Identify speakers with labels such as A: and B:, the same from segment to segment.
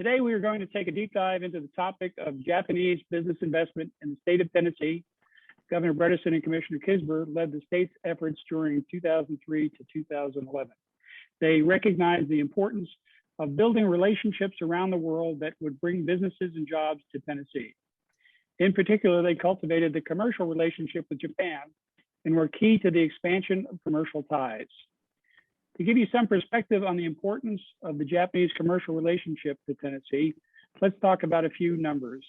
A: Today, we are going to take a deep dive into the topic of Japanese business investment in the state of Tennessee. Governor Bredesen and Commissioner Kisber led the state's efforts during 2003 to 2011. They recognized the importance of building relationships around the world that would bring businesses and jobs to Tennessee. In particular, they cultivated the commercial relationship with Japan and were key to the expansion of commercial ties. To give you some perspective on the importance of the Japanese commercial relationship to Tennessee, let's talk about a few numbers.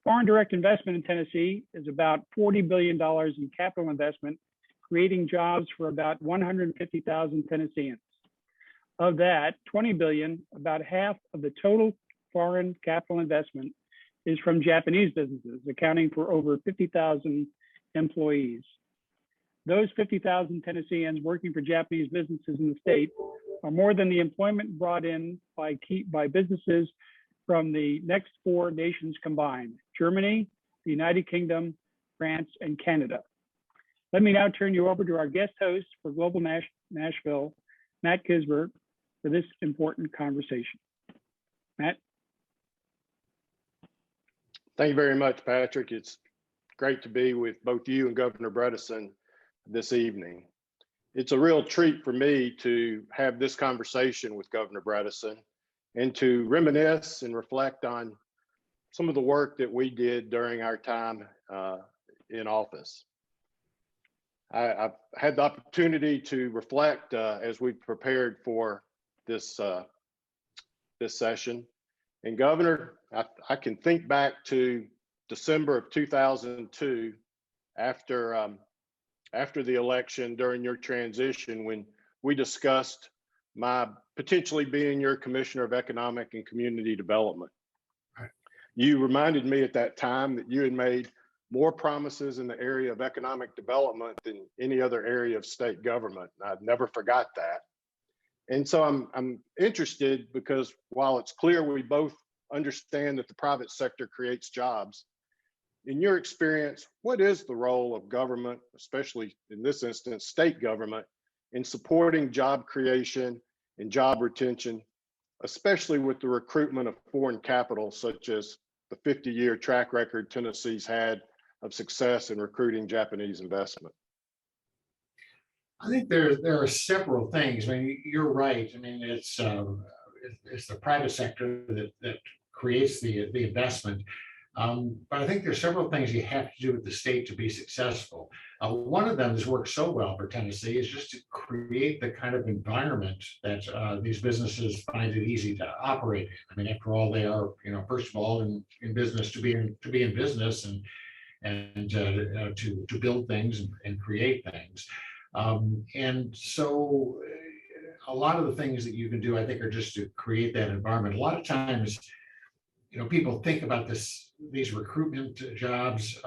A: Foreign direct investment in Tennessee is about $40 billion in capital investment, creating jobs for about 150,000 Tennesseans. Of that, $20 billion, about half of the total foreign capital investment, is from Japanese businesses, accounting for over 50,000 employees. Those 50,000 Tennesseans working for Japanese businesses in the state are more than the employment brought in by businesses from the next four nations combined: Germany, the United Kingdom, France, and Canada. Let me now turn you over to our guest host for Global Nashville, Matt Kisber, for this important conversation. Matt?
B: Thank you very much, Patrick. It's great to be with both you and Governor Bredesen this evening. It's a real treat for me to have this conversation with Governor Bredesen and to reminisce and reflect on some of the work that we did during our time in office. I've had the opportunity to reflect as we prepared for this session. And Governor, I can think back to December of 2002, after the election, during your transition, when we discussed my potentially being your Commissioner of Economic and Community Development. Right. You reminded me at that time that you had made more promises in the area of economic development than any other area of state government. I've never forgot that. And so I'm interested because while it's clear we both understand that the private sector creates jobs, in your experience, what is the role of government, especially in this instance, state government, in supporting job creation and job retention, especially with the recruitment of foreign capital, such as the 50-year track record Tennessee's had of success in recruiting Japanese investment?
C: I think there are several things. I mean, you're right. I mean, it's the private sector that creates the investment. But I think there's several things you have to do with the state to be successful. One of them that's worked so well for Tennessee is just to create the kind of environment that these businesses find it easy to operate in. I mean, after all, they are, first of all, in business to be in business and to build things and create things. And so a lot of the things that you can do, I think, are just to create that environment. A lot of times, people think about these recruitment jobs,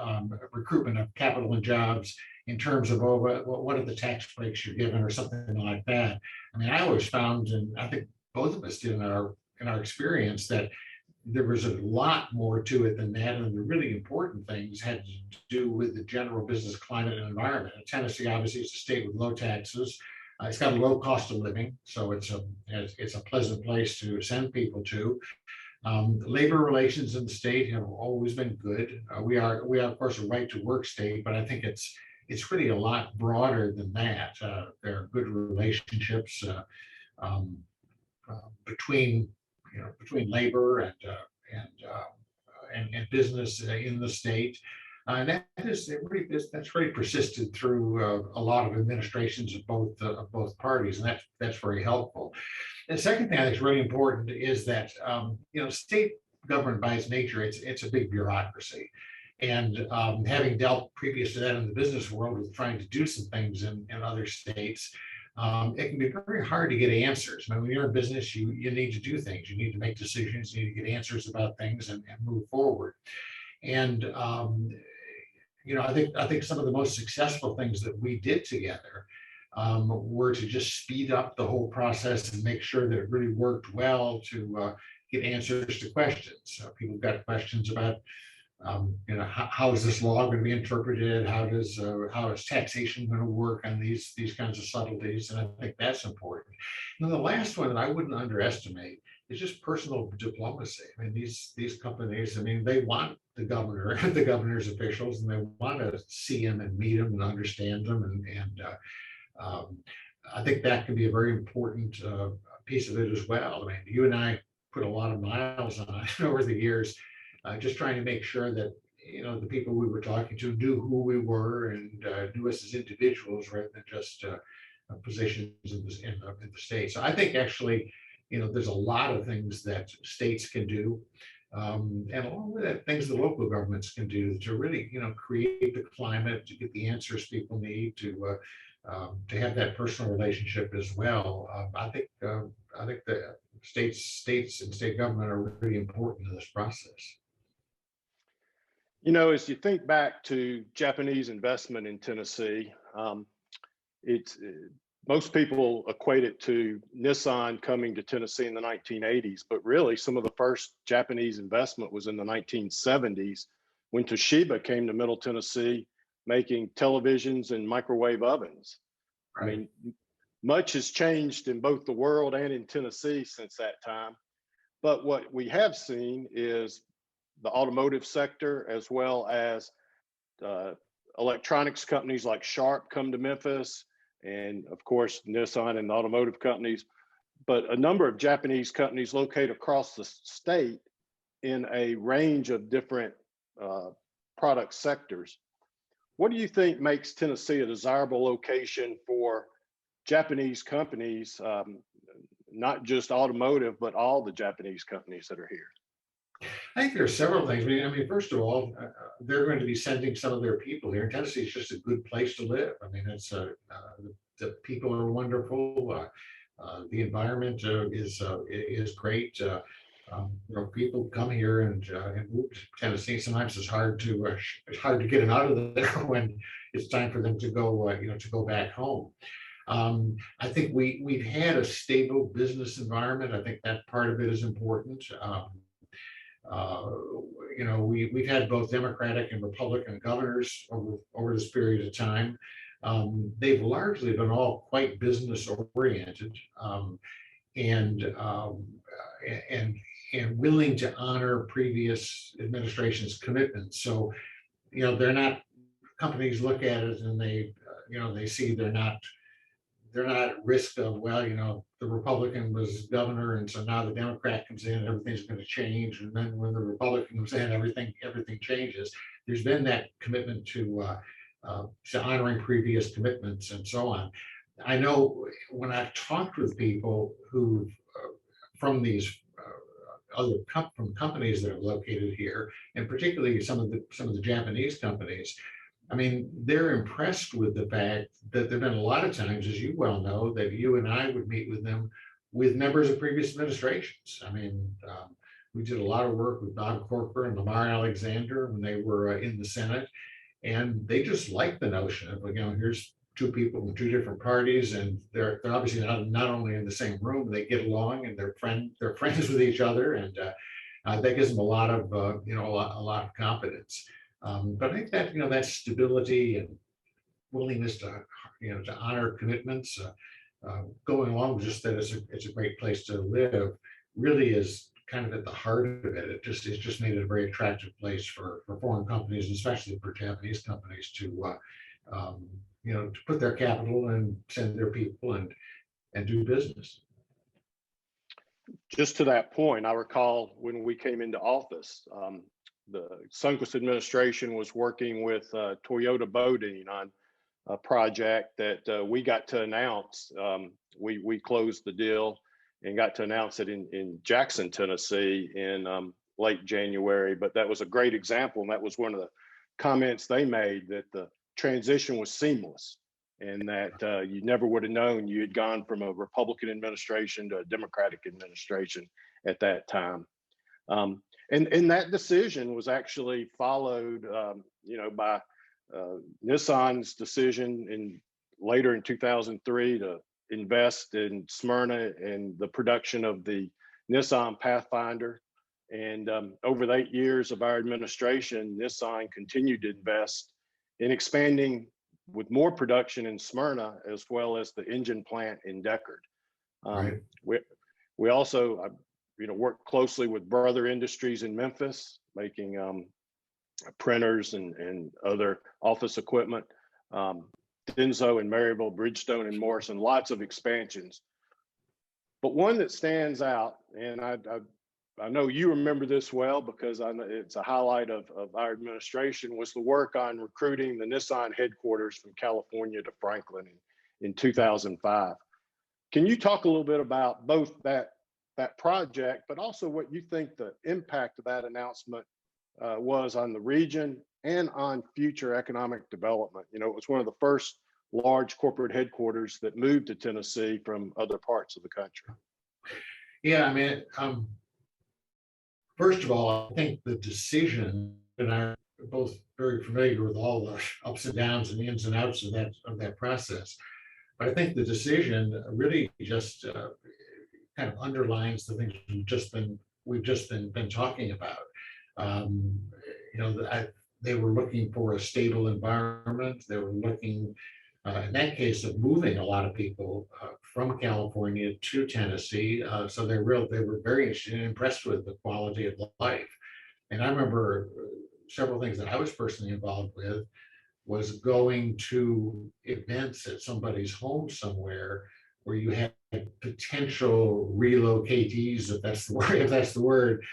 C: recruitment of capital and jobs in terms of, what are the tax breaks you're given or something like that. I mean, I always found, and I think both of us did in our experience, that there was a lot more to it than that. And the really important things had to do with the general business climate and environment. And Tennessee, obviously, is a state with low taxes. It's got a low cost of living, so it's a pleasant place to send people to. Labor relations in the state have always been good. We are of course a right to work state, but I think it's really a lot broader than that. There are good relationships between labor and business in the state. And that's really persisted through a lot of administrations of both parties, and that's very helpful. And the second thing I think is really important is that state government by its nature, it's a big bureaucracy, and having dealt previous to that in the business world with trying to do some things in other states, it can be very hard to get answers. I mean, when you're in business, you need to do things, you need to make decisions, you need to get answers about things and move forward. And I think some of the most successful things that we did together were to just speed up the whole process and make sure that it really worked well to get answers to questions. People got questions about, how is this law going to be interpreted? How is taxation going to work on these kinds of subtleties? And I think that's important. And the last one that I wouldn't underestimate it's just personal diplomacy. I mean, these companies, I mean, they want the governor and the governor's officials, and they want to see him and meet him and understand them. Um, I think that can be a very important piece of it as well. I mean, you and I put a lot of miles on it over the years, just trying to make sure that, you know, the people we were talking to knew who we were and knew us as individuals rather than just positions in the state. So I think actually, you know, there's a lot of things that states can do, and along with that, things the local governments can do to really, you know, create the climate to get the answers people need to have that personal relationship as well. I think the states and state government are really important in this process.
B: You know, as you think back to Japanese investment in Tennessee, it's most people equate it to Nissan coming to Tennessee in the 1980s, but really some of the first Japanese investment was in the 1970s when Toshiba came to Middle Tennessee making televisions and microwave ovens.
C: Right.
B: I mean, much has changed in both the world and in Tennessee since that time. But what we have seen is the automotive sector, as well as electronics companies like Sharp come to Memphis, and of course, Nissan and the automotive companies, but a number of Japanese companies locate across the state in a range of different product sectors. What do you think makes Tennessee a desirable location for Japanese companies, not just automotive, but all the Japanese companies that are here?
C: I think there are several things. I mean, first of all, they're going to be sending some of their people here. Tennessee is just a good place to live. I mean, it's the people are wonderful. The environment is great. You know, people come here and move to Tennessee. Sometimes it's hard to get them out of there when it's time for them to go, you know, to go back home. I think we've had a stable business environment. I think that part of it is important. You know, we've had both Democratic and Republican governors over this period of time. They've largely been all quite business oriented, and willing to honor previous administration's commitments. So, you know, they're not, companies look at it and they, you know, they see they're not at risk of, well, you know, the Republican was governor, and so now the Democrat comes in and everything's going to change. And then when the Republican comes in, everything changes. There's been that commitment to honoring previous commitments and so on. I know when I've talked with people who from these from companies that are located here, and particularly some of the Japanese companies, I mean, they're impressed with the fact that there've been a lot of times, as you well know, that you and I would meet with them with members of previous administrations. I mean, we did a lot of work with Bob Corker and Lamar Alexander when they were in the Senate, and they just like the notion of, you know, here's two people from two different parties, and they're obviously not only in the same room, they get along and they're friends with each other, and that gives them a lot of you know, a lot of confidence. But I think that, you know, that stability and willingness to, you know, to honor commitments, going along with just that it's a great place to live, really is kind of at the heart of it. It's just made it a very attractive place for foreign companies, especially for Japanese companies, to you know, to put their capital and send their people and do business.
B: Just to that point, I recall when we came into office, the Sundquist administration was working with Toyota Bodine on a project that we got to announce. We closed the deal and got to announce it in Jackson, Tennessee in late January. But that was a great example, and that was one of the comments they made, that the transition was seamless, and that you never would have known you had gone from a Republican administration to a Democratic administration at that time. And that decision was actually followed, you know, by Nissan's decision later in 2003 to invest in Smyrna and the production of the Nissan Pathfinder. And over the 8 years of our administration, Nissan continued to invest in expanding with more production in Smyrna, as well as the engine plant in Deckard.
C: Right.
B: We also, worked closely with Brother Industries in Memphis, making printers and other office equipment. Denso in Maryville, Bridgestone and Morrison, lots of expansions. But one that stands out, and I know you remember this well because I know it's a highlight of our administration, was the work on recruiting the Nissan headquarters from California to Franklin in 2005. Can you talk a little bit about both that project, but also what you think the impact of that announcement was on the region and on future economic development? It was one of the first large corporate headquarters that moved to Tennessee from other parts of the country.
C: Yeah, I mean, first of all, I think the decision, and I'm both very familiar with all the ups and downs and the ins and outs of that process. But I think the decision really just kind of underlines the things we've just been talking about. They were looking for a stable environment. They were looking, in that case, of moving a lot of people from California to Tennessee. So they were very interested and impressed with the quality of life. And I remember several things that I was personally involved with was going to events at somebody's home somewhere where you had potential relocatees, if that's the word,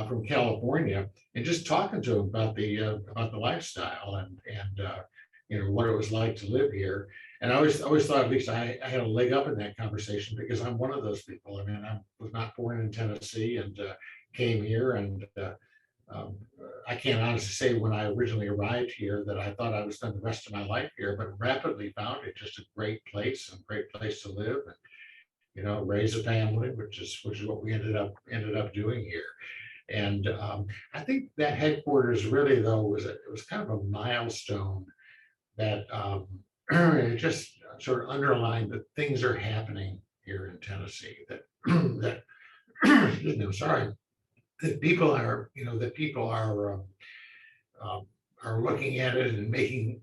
C: from California, and just talking to them about the lifestyle and what it was like to live here. And I always thought at least I had a leg up in that conversation because I'm one of those people. I mean, I was not born in Tennessee and came here, and I can't honestly say when I originally arrived here that I thought I would spend the rest of my life here, but rapidly found it just a great place to live, and raise a family, which is what we ended up doing here. And I think that headquarters really, though, it was kind of a milestone that it just sort of underlined that things are happening here in Tennessee. That excuse me, I'm sorry. That people are looking at it and making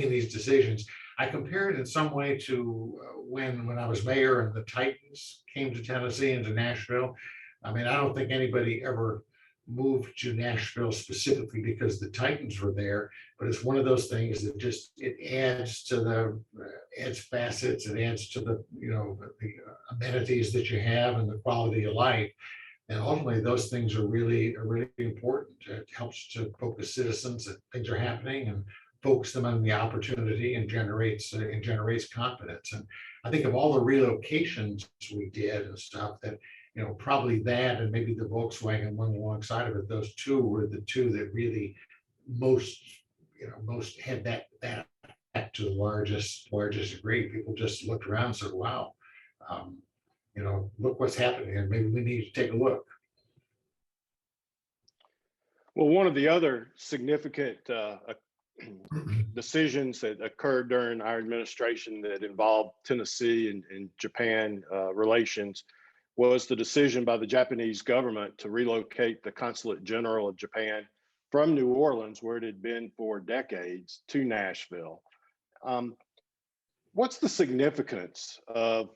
C: these decisions. I compare it in some way to when I was mayor and the Titans came to Tennessee and to Nashville. I mean, I don't think anybody ever moved to Nashville specifically because the Titans were there, but it's one of those things that just adds facets, it adds to the amenities that you have and the quality of life. And ultimately, those things are really important. It helps to focus citizens that things are happening and focus them on the opportunity and generates confidence. And I think of all the relocations we did and stuff that, probably that and maybe the Volkswagen one alongside of it, those two were the two that really most had that to the largest degree. People just looked around and said, wow, look what's happening here. Maybe we need to take a look.
B: Well, one of the other significant decisions that occurred during our administration that involved Tennessee and Japan relations was the decision by the Japanese government to relocate the Consulate General of Japan from New Orleans, where it had been for decades, to Nashville. What's the significance of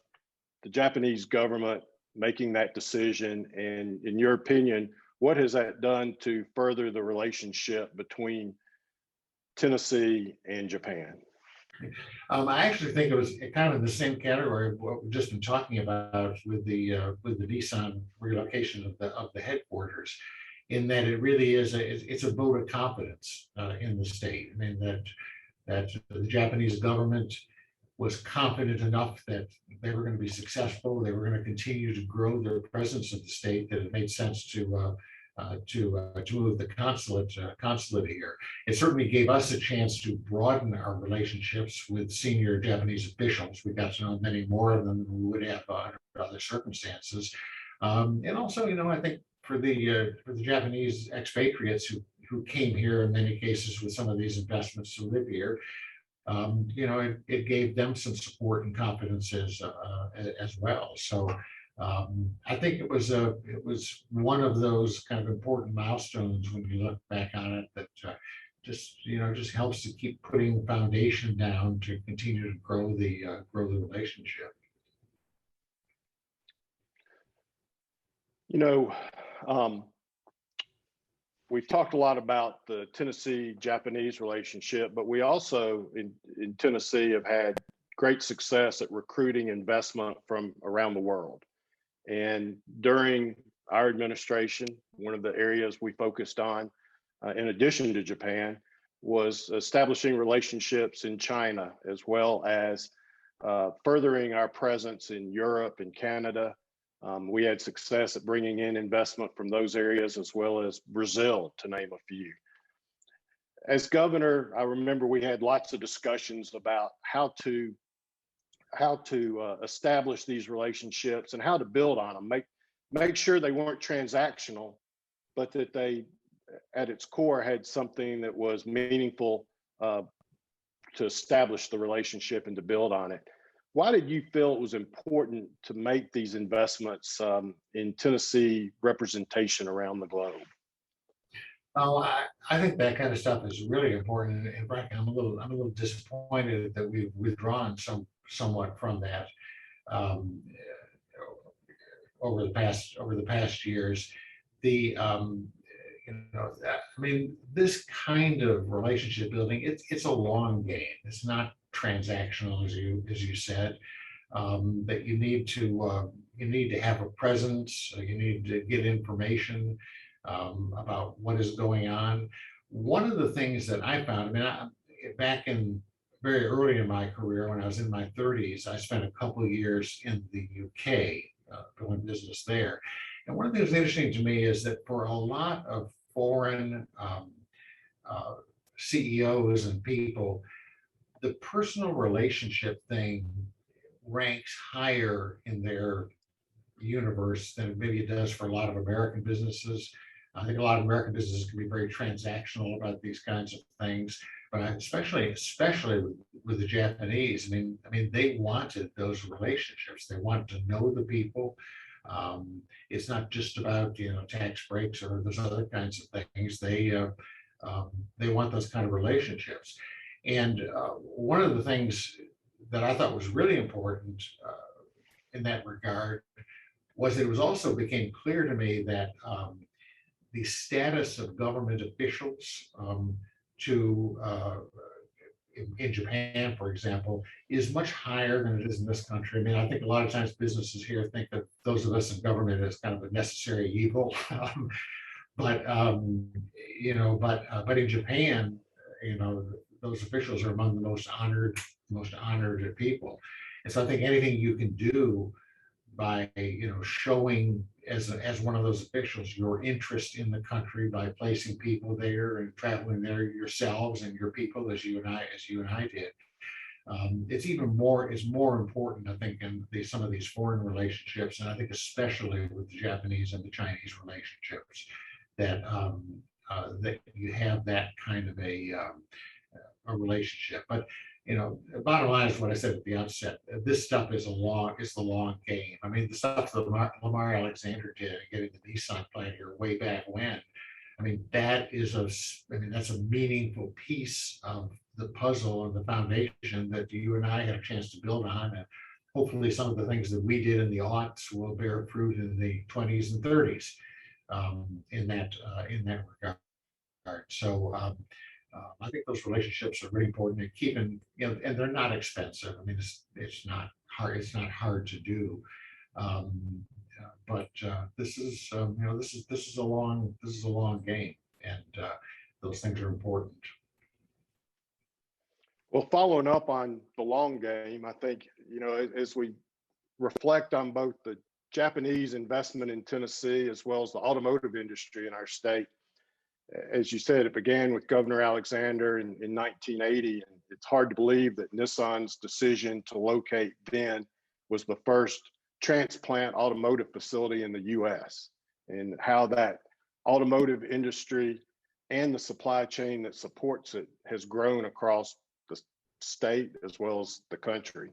B: the Japanese government making that decision? And in your opinion, what has that done to further the relationship between Tennessee and Japan?
C: I actually think it was kind of in the same category of what we've just been talking about with the Nissan relocation of the headquarters, in that it really is it's a vote of confidence in the state. I mean that the Japanese government was confident enough that they were going to be successful. They were going to continue to grow their presence in the state, that it made sense to move the consulate here. It certainly gave us a chance to broaden our relationships with senior Japanese officials. We got to know many more of them than we would have under other circumstances. And also, I think for the Japanese expatriates who came here in many cases with some of these investments to live here, it gave them some support and confidence as well. So I think it was one of those kind of important milestones when you look back on it that just helps to keep putting foundation down to continue to grow the relationship.
B: You know, we've talked a lot about the Tennessee-Japanese relationship, but we also in Tennessee have had great success at recruiting investment from around the world. And during our administration, one of the areas we focused on, in addition to Japan, was establishing relationships in China, as well as furthering our presence in Europe and Canada. We had success at bringing in investment from those areas, as well as Brazil, to name a few. As governor, I remember we had lots of discussions about how to establish these relationships and how to build on them, make sure they weren't transactional, but that they, at its core, had something that was meaningful to establish the relationship and to build on it. Why did you feel it was important to make these investments in Tennessee representation around the globe?
C: Well, I think that kind of stuff is really important. In fact, I'm a little disappointed that we've withdrawn somewhat from that over the past years. I mean, this kind of relationship building, it's a long game. It's not transactional, as you said. That you need to have a presence. You need to get information about what is going on. One of the things that I found, back in very early in my career, when I was in my 30s, I spent a couple of years in the UK doing business there. And one of the things that's interesting to me is that for a lot of foreign CEOs and people, the personal relationship thing ranks higher in their universe than maybe it does for a lot of American businesses. I think a lot of American businesses can be very transactional about these kinds of things, but especially with the Japanese. I mean, they wanted those relationships. They wanted to know the people. It's not just about tax breaks or those other kinds of things. They want those kind of relationships. And one of the things that I thought was really important in that regard was that it was also became clear to me that the status of government officials in Japan, for example, is much higher than it is in this country. I mean, I think a lot of times businesses here think that those of us in government is kind of a necessary evil, but in Japan, those officials are among the most honored people. And so I think anything you can do by showing as one of those officials your interest in the country by placing people there and traveling there yourselves and your people as you and I did, it's more important, I think, in some of these foreign relationships, and I think especially with the Japanese and the Chinese relationships, that that you have that kind of a relationship. But the bottom line is what I said at the outset. This stuff is the long game. I mean, the stuff that Lamar Alexander did getting the Nissan plant here way back when. I mean, that's a meaningful piece of the puzzle and the foundation that you and I had a chance to build on. And hopefully some of the things that we did in the aughts will bear fruit in the 20s and 30s in that regard. So I think those relationships are really important and keeping, and they're not expensive. I mean, it's not hard. It's not hard to do. But this is a long game, and those things are important.
B: Well, following up on the long game, I think, as we reflect on both the Japanese investment in Tennessee as well as the automotive industry in our state, as you said, it began with Governor Alexander in 1980, and it's hard to believe that Nissan's decision to locate then was the first transplant automotive facility in the U.S., and how that automotive industry and the supply chain that supports it has grown across the state as well as the country.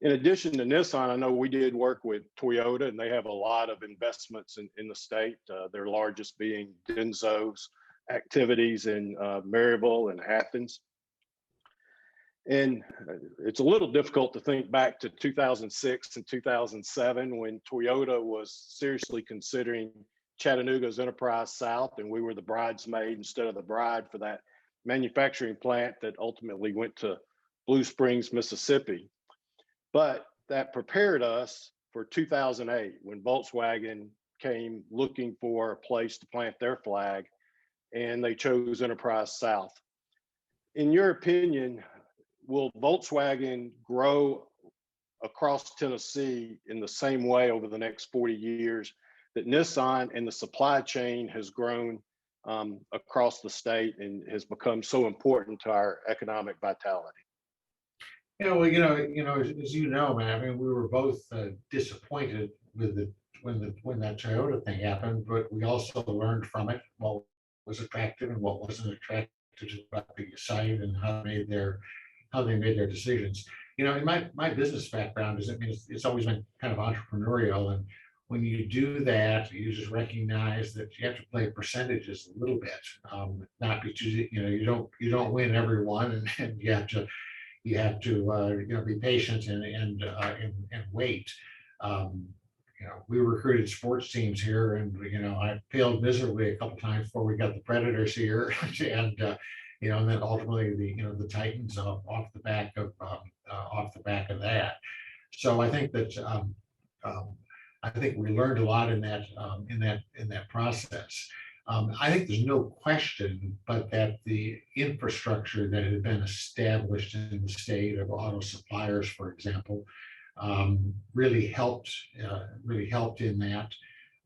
B: In addition to Nissan, I know we did work with Toyota, and they have a lot of investments in the state, their largest being Denso's activities in Maryville and Athens. And it's a little difficult to think back to 2006 and 2007 when Toyota was seriously considering Chattanooga's Enterprise South, and we were the bridesmaid instead of the bride for that manufacturing plant that ultimately went to Blue Springs, Mississippi. But that prepared us for 2008 when Volkswagen came looking for a place to plant their flag, and they chose Enterprise South. In your opinion, will Volkswagen grow across Tennessee in the same way over the next 40 years that Nissan and the supply chain has grown across the state and has become so important to our economic vitality?
C: Yeah, well, as you know, man, I mean, we were both disappointed with when that Toyota thing happened, but we also learned from it what was attractive and what wasn't attractive about the site and how they made their decisions. In my business background is, I mean, it's always been kind of entrepreneurial, and when you do that, you just recognize that you have to play percentages a little bit, not because you don't win every one, and you have to be patient and wait. We recruited sports teams here, and I failed miserably a couple times before we got the Predators here, and and then ultimately the Titans off the back of that. So I think that I think we learned a lot in that process. I think there's no question but that the infrastructure that had been established in the state of auto suppliers, for example, really helped in that.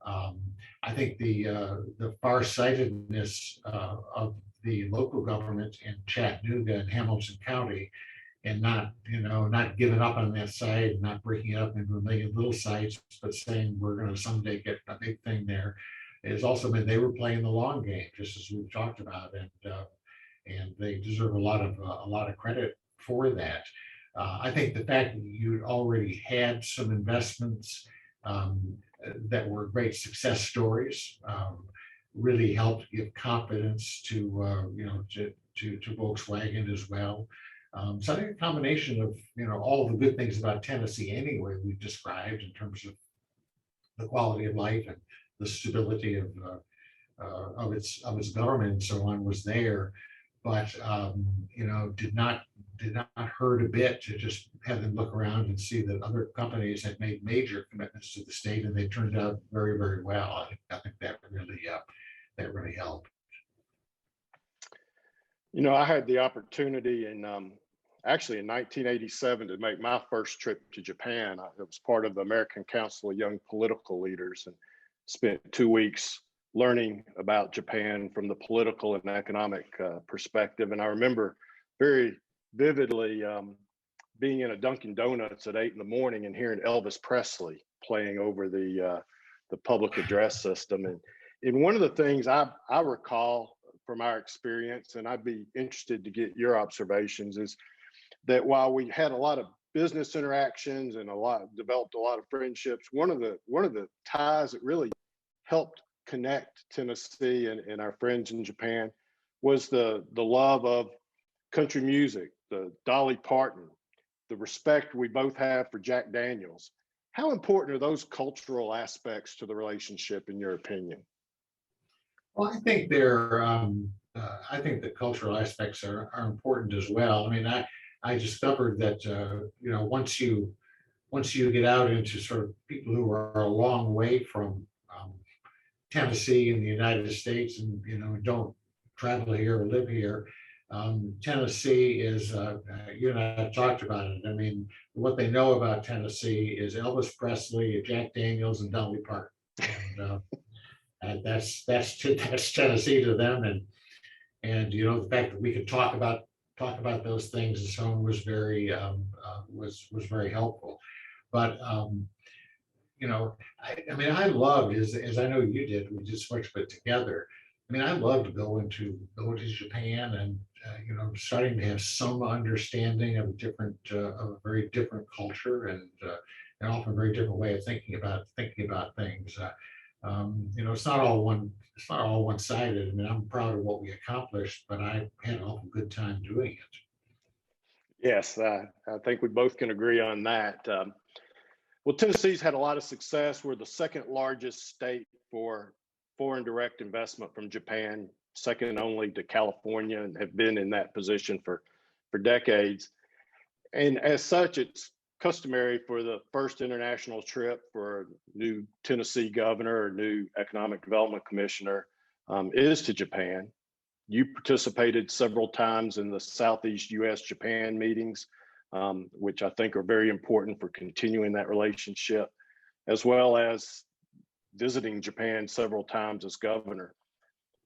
C: I think the farsightedness of the local government in Chattanooga and Hamilton County, and not giving up on that site, not breaking it up into a million little sites, but saying we're going to someday get a big thing there, has also meant they were playing the long game, just as we've talked about, and they deserve a lot of credit for that. I think the fact that you already had some investments that were great success stories really helped give confidence to Volkswagen as well. So I think a combination of all the good things about Tennessee anyway we've described in terms of the quality of life and the stability of its government and so on was there, but did not hurt a bit to just have them look around and see that other companies had made major commitments to the state and they turned out very, very well. I think that really helped.
B: I had the opportunity actually in 1987 to make my first trip to Japan. It was part of the American Council of Young Political Leaders, and spent 2 weeks learning about Japan from the political and economic perspective. And I remember very vividly being in a Dunkin' Donuts at 8 a.m. and hearing Elvis Presley playing over the public address system. And one of the things I recall from our experience, and I'd be interested to get your observations, is that while we had a lot of business interactions and developed a lot of friendships, one of the ties that really helped connect Tennessee and our friends in Japan was the love of country music, the Dolly Parton, the respect we both have for Jack Daniels. How important are those cultural aspects to the relationship, in your opinion?
C: Well, I think I think the cultural aspects are important as well. I mean, I discovered that once you get out into sort of people who are a long way from Tennessee in the United States and don't travel here or live here, Tennessee is you and I have talked about it. I mean, what they know about Tennessee is Elvis Presley, Jack Daniels, and Dolly Parton, and that's Tennessee to them. And the fact that we could talk about those things and so on was very helpful. But I mean, I loved, as I know you did, we did so much of it together. I mean, I loved going to Japan and starting to have some understanding of a very different culture and often a very different way of thinking about things. It's not all one-sided. I mean, I'm proud of what we accomplished, but I had an awful good time doing it.
B: Yes, I think we both can agree on that. Well, Tennessee's had a lot of success. We're the second largest state for foreign direct investment from Japan, second only to California, and have been in that position for decades. And as such, it's customary for the first international trip for a new Tennessee governor or new economic development commissioner is to Japan. You participated several times in the Southeast U.S. Japan meetings, which I think are very important for continuing that relationship, as well as visiting Japan several times as governor.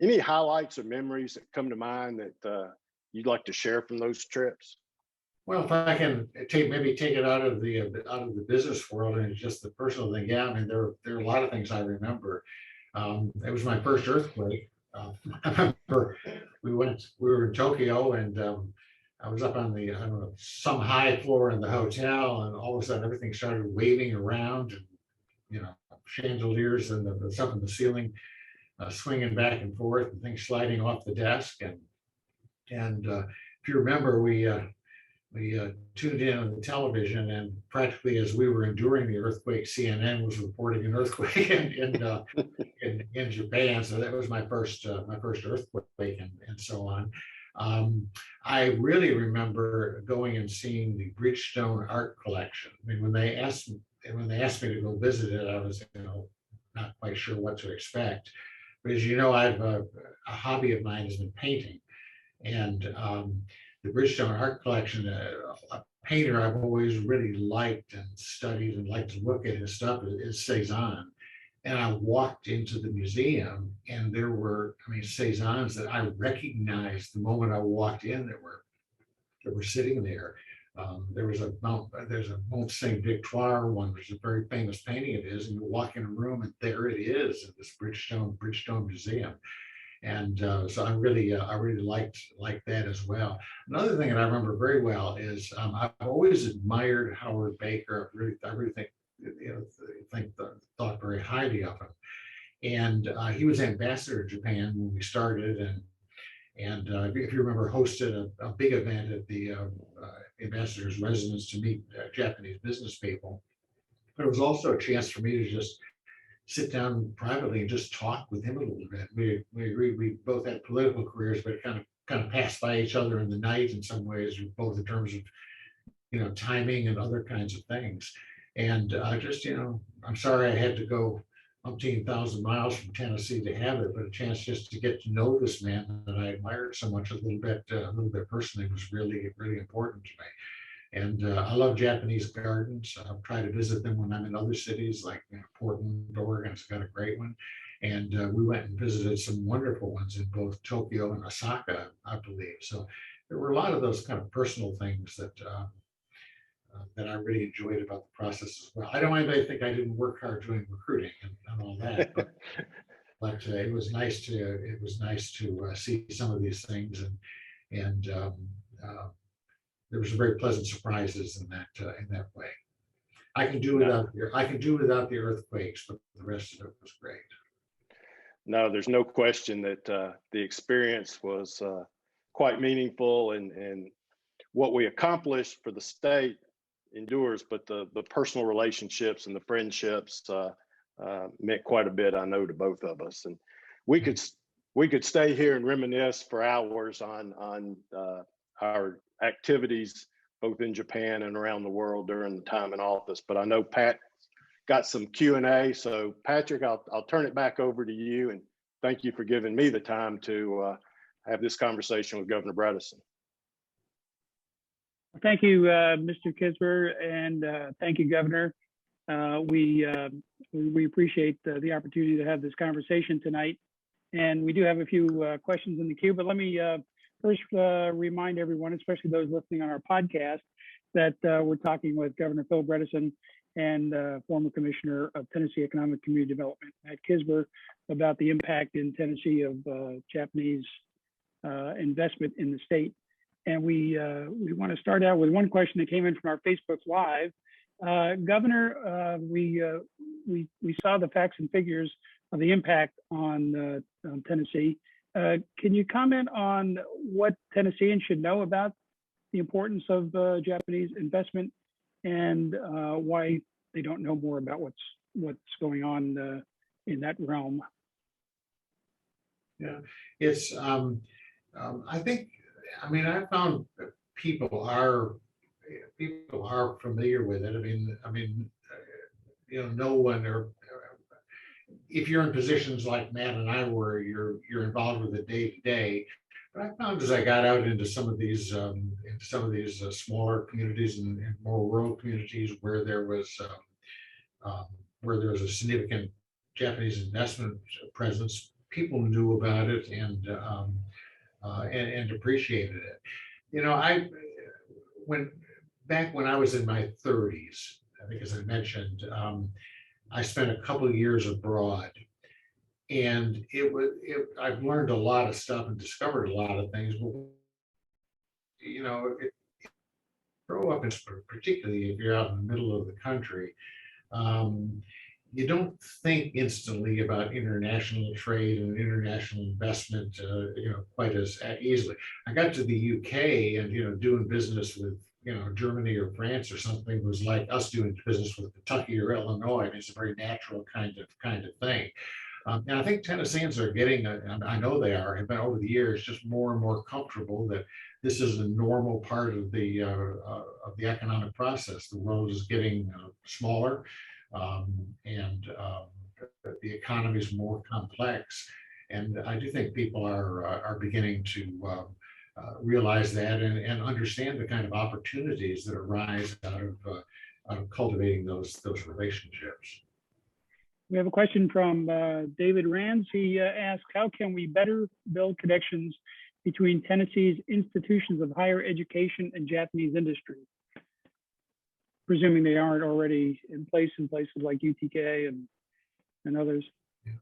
B: Any highlights or memories that come to mind that you'd like to share from those trips?
C: Well, if I can maybe take it out of the business world and just the personal thing, yeah, I mean, there are a lot of things I remember. It was my first earthquake. I remember we were in Tokyo, and I was up on the, I don't know, some high floor in the hotel, and all of a sudden everything started waving around, and chandeliers and the stuff in the ceiling swinging back and forth, and things sliding off the desk, and if you remember, we tuned in on the television, and practically as we were enduring the earthquake, CNN was reporting an earthquake in Japan. So that was my first earthquake, and so on. I really remember going and seeing the Bridgestone art collection. I mean, when they asked me to go visit it, I was not quite sure what to expect. But as you know, I've a hobby of mine has been painting, and the Bridgestone art collection, a painter I've always really liked and studied and liked to look at his stuff is Cezanne. And I walked into the museum, and there were, Cezannes that I recognized the moment I walked in that were sitting there. There's a Mont Saint Victoire one, which is a very famous painting of his, and you walk in a room and there it is in this Bridgestone museum. And so I really liked that as well. Another thing that I remember very well is I've always admired Howard Baker. I really thought very highly of him. And he was ambassador to Japan when we started, and if you remember, hosted a big event at the ambassador's residence to meet Japanese business people. But it was also a chance for me to just sit down privately and just talk with him a little bit. We agreed we both had political careers, but kind of passed by each other in the night in some ways, both in terms of timing and other kinds of things. And I'm sorry I had to go umpteen thousand miles from Tennessee to have it, but a chance just to get to know this man that I admired so much a little bit personally was really, really important to me. And I love Japanese gardens. I try to visit them when I'm in other cities, like Portland, Oregon's got a great one. And we went and visited some wonderful ones in both Tokyo and Osaka, I believe. So there were a lot of those kind of personal things that I really enjoyed about the process as well. I don't want anybody to think I didn't work hard doing recruiting and all that, but it was nice to see some of these things, and there was some very pleasant surprises in that way. I can do without the earthquakes, but the rest of it was great.
B: No, there's no question that the experience was quite meaningful, and what we accomplished for the state endures, but the personal relationships and the friendships meant quite a bit, I know, to both of us. And we could stay here and reminisce for hours on our activities both in Japan and around the world during the time in office. But I know Pat got some Q&A. So Patrick, I'll turn it back over to you, and thank you for giving me the time to have this conversation with Governor Bredesen.
A: Thank you, Mr. Kisber, and thank you, Governor. We appreciate the opportunity to have this conversation tonight. And we do have a few questions in the queue, but let me first remind everyone, especially those listening on our podcast, that we're talking with Governor Phil Bredesen and former Commissioner of Tennessee Economic Community Development, Matt Kisber, about the impact in Tennessee of Japanese investment in the state. And we want to start out with one question that came in from our Facebook Live. Governor, we saw the facts and figures of the impact on Tennessee. Can you comment on what Tennesseans should know about the importance of Japanese investment and why they don't know more about what's going on in that realm.
C: Yeah, it's I think, I mean, I found that people are familiar with it. I mean, you know, no one, or if you're in positions like Matt and I were, you're involved with it day to day. But I found as I got out into some of these smaller communities and more rural communities where there was a significant Japanese investment presence, people knew about it and appreciated it. You know, back when I was in my 30s, I think as I mentioned, I spent a couple of years abroad, and I've learned a lot of stuff and discovered a lot of things. But you know, grow up, particularly if you're out in the middle of the country, you don't think instantly about international trade and international investment, you know, quite as easily. I got to the UK, and you know, doing business with, you know, Germany or France or something was like us doing business with Kentucky or Illinois. I mean, it's a very natural kind of thing. And I think Tennesseans are getting, I know they are, have been over the years, just more and more comfortable that this is a normal part of the economic process. The world is getting smaller, and the economy is more complex. And I do think people are beginning to realize that and understand the kind of opportunities that arise out of cultivating those relationships.
A: We have a question from David Rands. He asks, how can we better build connections between Tennessee's institutions of higher education and Japanese industry? Presuming they aren't already in places like UTK and others.
C: Yeah.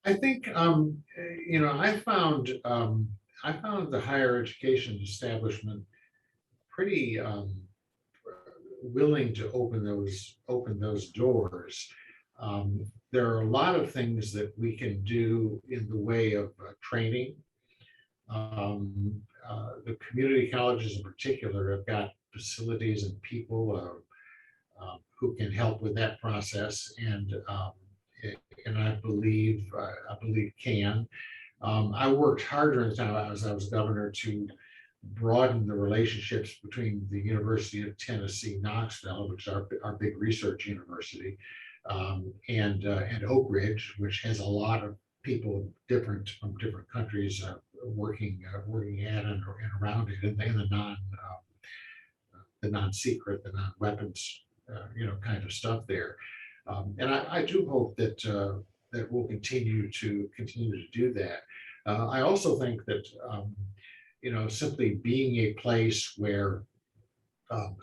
C: I think, you know, I found the higher education establishment pretty willing to open those doors. There are a lot of things that we can do in the way of training. The community colleges in particular have got facilities and people who can help with that process, and I believe can. I worked hard during the time I was governor to broaden the relationships between the University of Tennessee, Knoxville, which is our big research university, and Oak Ridge, which has a lot of people from different countries working at and around it in the non-secret, the non-weapons, you know, kind of stuff there. And I do hope that we'll continue to do that. I also think that you know, simply being a place where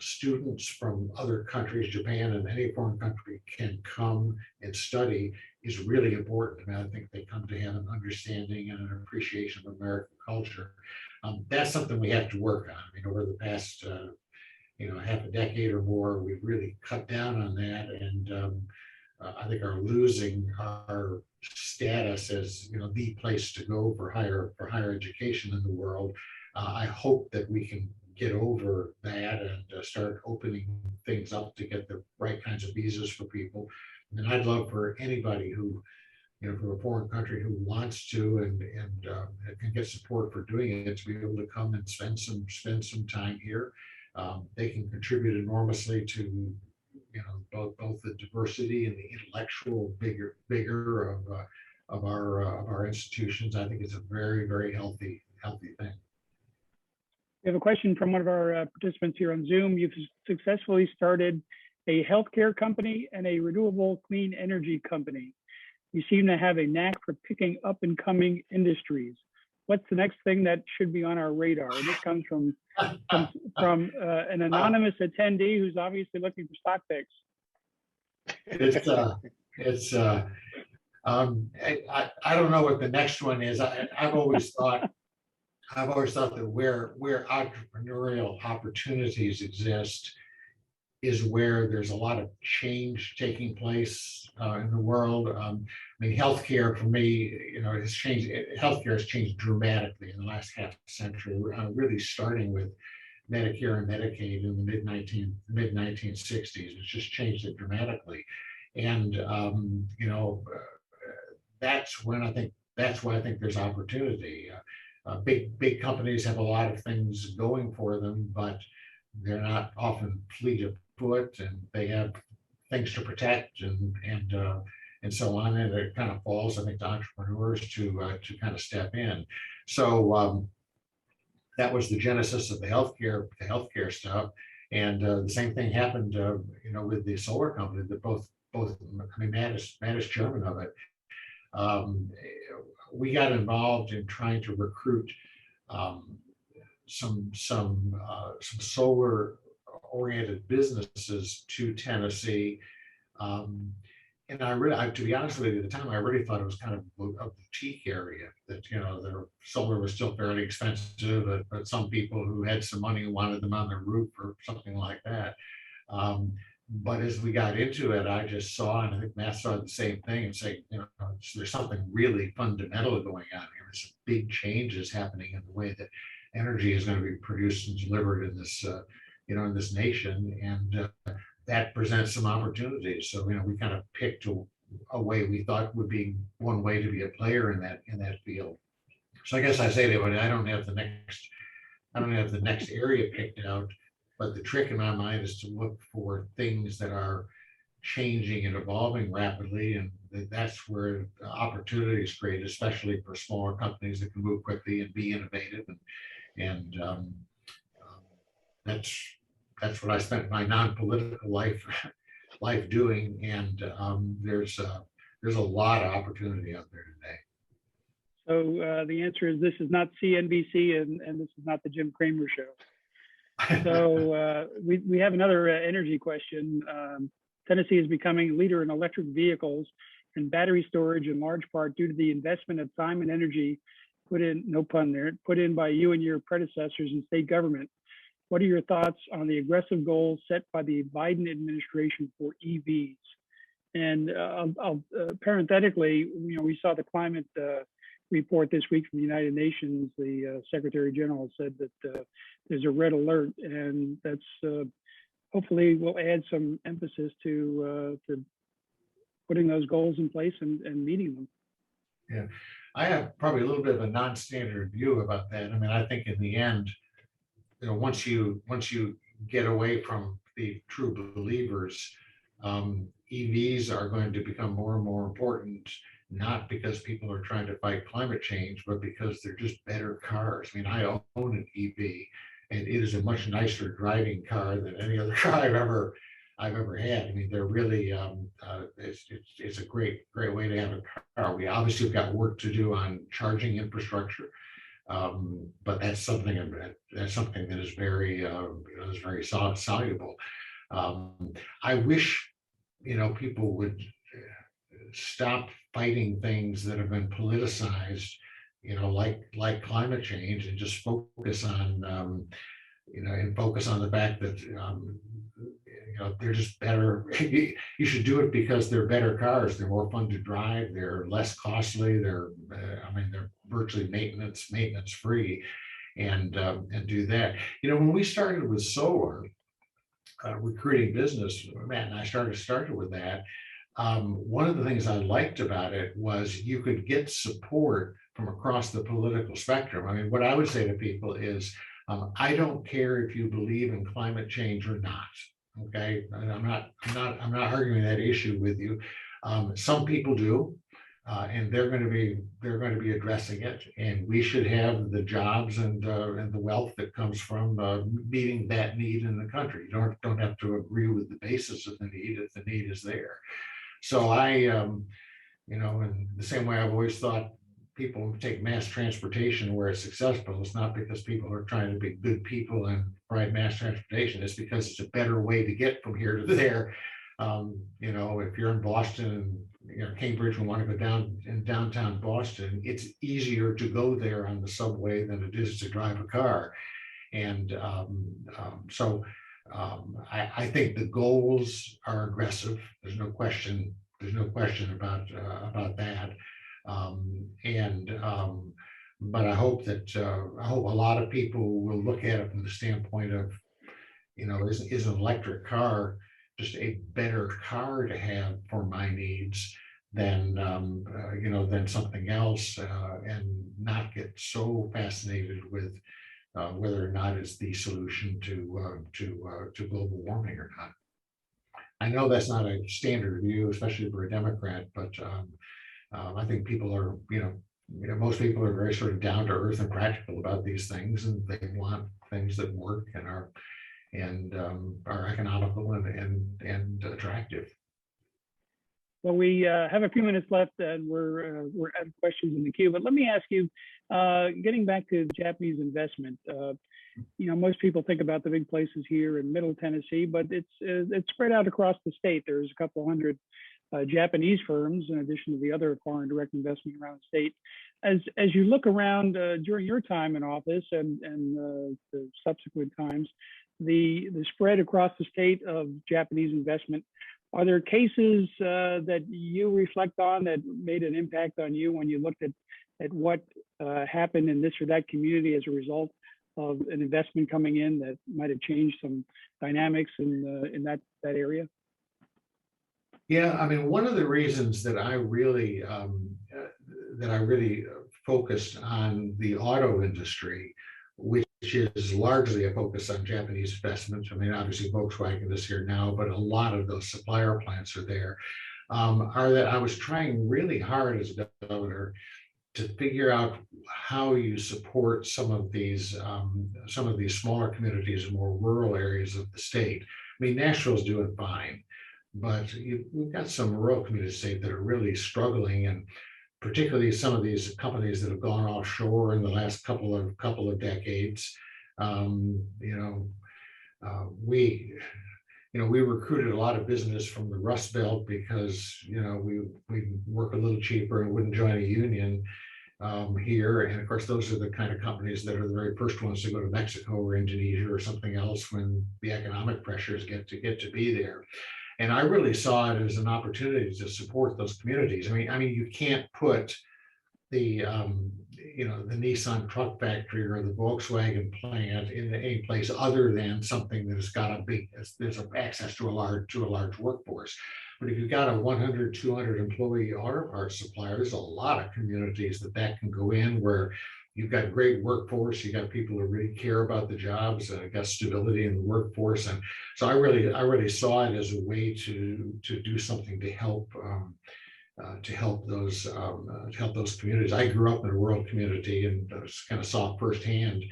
C: students from other countries, Japan and any foreign country, can come and study is really important. I mean, I think they come to have an understanding and an appreciation of American culture. That's something we have to work on. I mean, over the past you know, half a decade or more, we've really cut down on that, and I think are losing our status as, you know, the place to go for higher education in the world. I hope that we can get over that and start opening things up to get the right kinds of visas for people. And I'd love for anybody who, you know, from a foreign country who wants to and can get support for doing it, to be able to come and spend some time here. They can contribute enormously to, you know, both the diversity and the intellectual vigor of our institutions. I think it's a very, very healthy thing.
A: We have a question from one of our participants here on Zoom. You've successfully started a healthcare company and a renewable clean energy company. You seem to have a knack for picking up and coming industries. What's the next thing that should be on our radar? And this comes from an anonymous attendee who's obviously looking for stock picks.
C: I don't know what the next one is. I've always thought that where entrepreneurial opportunities exist is where there's a lot of change taking place in the world. I mean, healthcare for me, you know, has changed. Healthcare has changed dramatically in the last half century. We're really starting with Medicare and Medicaid in the mid 1960s. It's just changed it dramatically. And, that's when that's why I think there's opportunity. Big companies have a lot of things going for them, but they're not often fleet of foot, and they have things to protect and so on. And it kind of falls, I think, to entrepreneurs to kind of step in. So that was the genesis of the healthcare stuff. And the same thing happened, with the solar company that both. I mean, Matt is chairman of it. We got involved in trying to recruit some solar oriented businesses to Tennessee. And to be honest with you, at the time, I really thought it was kind of a boutique area, that, their solar was still fairly expensive, but some people who had some money wanted them on their roof or something like that. But as we got into it, I just saw, and I think Matt saw the same thing, and say, there's something really fundamental going on here. There's some big changes happening in the way that energy is going to be produced and delivered in this, in this nation, and that presents some opportunities. So, we kind of picked a way we thought would be one way to be a player in that field. So I guess I say that, but I don't have the next area picked out. But the trick in my mind is to look for things that are changing and evolving rapidly, and that's where the opportunity is great, especially for smaller companies that can move quickly and be innovative. And that's what I spent my non-political life doing. And there's a lot of opportunity out there today.
A: So the answer is this is not CNBC, and this is not the Jim Cramer show. So we have another energy question. Tennessee is becoming a leader in electric vehicles and battery storage in large part due to the investment of time and energy put in, no pun there, put in by you and your predecessors in state government. What are your thoughts on the aggressive goals set by the Biden administration for EVs? And parenthetically, we saw the climate report this week from the United Nations. The Secretary General said that there's a red alert, and that's hopefully will add some emphasis to putting those goals in place and meeting them.
C: Yeah, I have probably a little bit of a non-standard view about that. I mean, I think in the end, once you get away from the true believers, EVs are going to become more and more important, not because people are trying to fight climate change, but because they're just better cars. I mean, I own an EV, and it is a much nicer driving car than any other car I've ever had. I mean, they're really it's a great way to have a car. We obviously have got work to do on charging infrastructure, but that's something that is very very soluble. I wish people would stop fighting things that have been politicized, like climate change, and just focus on the fact that they're just better. You should do it because they're better cars. They're more fun to drive. They're less costly. They're virtually maintenance free, and do that. When we started with solar, recruiting business, Matt and I started with that. One of the things I liked about it was you could get support from across the political spectrum. I mean, what I would say to people is, I don't care if you believe in climate change or not. Okay, I'm not arguing that issue with you. Some people do, and they're going to be addressing it, and we should have the jobs and the wealth that comes from meeting that need in the country. You don't have to agree with the basis of the need if the need is there. So I, in the same way I've always thought people take mass transportation where it's successful. It's not because people are trying to be good people and provide mass transportation. It's because it's a better way to get from here to there. If you're in Boston and Cambridge and want to go down in downtown Boston, it's easier to go there on the subway than it is to drive a car. And so I think the goals are aggressive. There's no question about that. But I hope that I hope a lot of people will look at it from the standpoint of, is an electric car just a better car to have for my needs than than something else, and not get so fascinated with whether or not it's the solution to global warming or not. I know that's not a standard view, especially for a Democrat, but I think people are, most people are very sort of down to earth and practical about these things, and they want things that work and are economical and attractive.
A: Well, we have a few minutes left, and we're out of questions in the queue. But let me ask you, getting back to Japanese investment. Most people think about the big places here in Middle Tennessee, but it's spread out across the state. There's a couple hundred Japanese firms, in addition to the other foreign direct investment around the state. As you look around during your time in office and the subsequent times, the spread across the state of Japanese investment, are there cases that you reflect on that made an impact on you when you looked at what happened in this or that community as a result of an investment coming in that might have changed some dynamics in that area?
C: Yeah, I mean, one of the reasons that I really focused on the auto industry, which is largely a focus on Japanese investment. I mean, obviously Volkswagen is here now, but a lot of those supplier plants are there. Are that I was trying really hard as a governor to figure out how you support some of these smaller communities in more rural areas of the state. I mean, Nashville's doing fine, but we've got some rural communities state that are really struggling, and particularly some of these companies that have gone offshore in the last couple of decades. We recruited a lot of business from the Rust Belt because we work a little cheaper and wouldn't join a union here. And of course, those are the kind of companies that are the very first ones to go to Mexico or Indonesia or something else when the economic pressures get to be there. And I really saw it as an opportunity to support those communities. I mean, you can't put the Nissan truck factory or the Volkswagen plant in any place other than something that has got there's access to a large workforce. But if you've got a 100, 200 employee auto parts supplier, there's a lot of communities that can go in where you've got great workforce, you got people who really care about the jobs, got stability in the workforce. And so I really saw it as a way to do something to help those communities. I grew up in a rural community and kind of saw firsthand,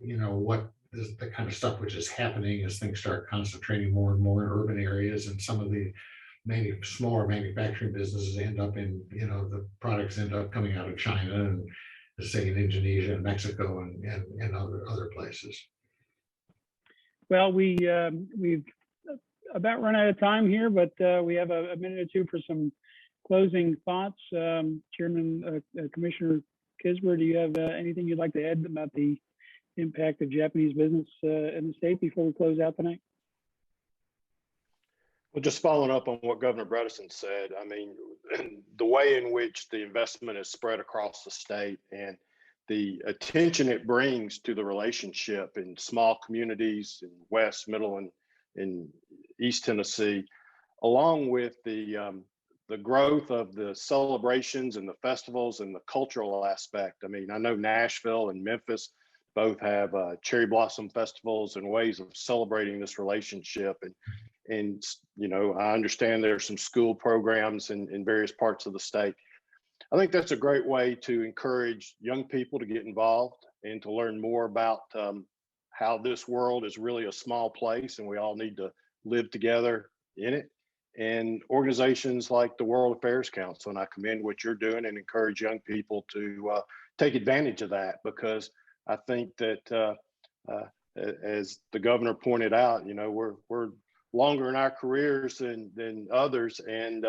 C: what the kind of stuff which is happening as things start concentrating more and more in urban areas, and some of the smaller manufacturing businesses end up in, the products end up coming out of China and say in Indonesia and Mexico and other places.
A: Well, we've about run out of time here, but we have a minute or two for some closing thoughts. Chairman, Commissioner Kisber, do you have anything you'd like to add about the impact of Japanese business in the state before we close out tonight?
B: Well, just following up on what Governor Bredesen said, I mean, the way in which the investment is spread across the state and the attention it brings to the relationship in small communities in West, Middle, and East Tennessee, along with the growth of the celebrations and the festivals and the cultural aspect. I mean, I know Nashville and Memphis both have cherry blossom festivals and ways of celebrating this relationship. And I understand there's some school programs in various parts of the state. I think that's a great way to encourage young people to get involved and to learn more about how this world is really a small place and we all need to live together in it. And organizations like the World Affairs Council, and I commend what you're doing and encourage young people to take advantage of that, because I think that as the governor pointed out, we're longer in our careers than others, and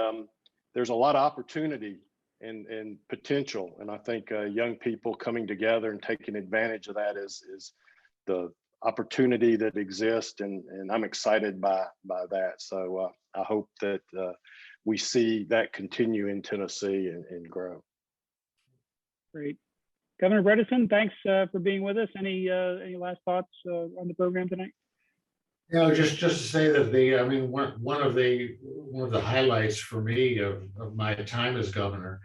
B: there's a lot of opportunity and potential. And I think young people coming together and taking advantage of that is the opportunity that exists, and I'm excited by that. So I hope that we see that continue in Tennessee and grow.
A: Great. Governor Bredesen, thanks for being with us. Any last thoughts on the program tonight?
C: Yeah, just to say that I mean, one of the highlights for me of my time as governor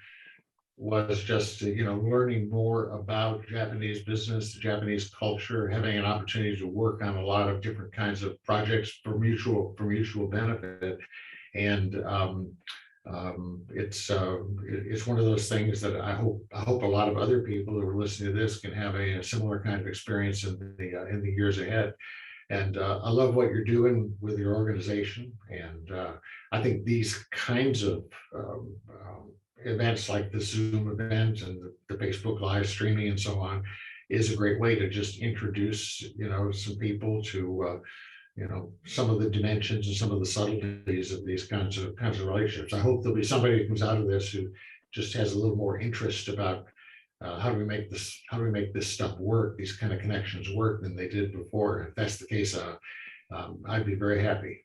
C: was just, learning more about Japanese business, the Japanese culture, having an opportunity to work on a lot of different kinds of projects for mutual benefit. And it's one of those things that I hope a lot of other people who are listening to this can have a similar kind of experience in the years ahead. And I love what you're doing with your organization. And I think these kinds of events like the Zoom event and the Facebook live streaming and so on is a great way to just introduce, some people to, some of the dimensions and some of the subtleties of these kinds of relationships. I hope there'll be somebody who comes out of this who just has a little more interest about how do we make this stuff work, these kind of connections work than they did before. If that's the case, I'd be very happy.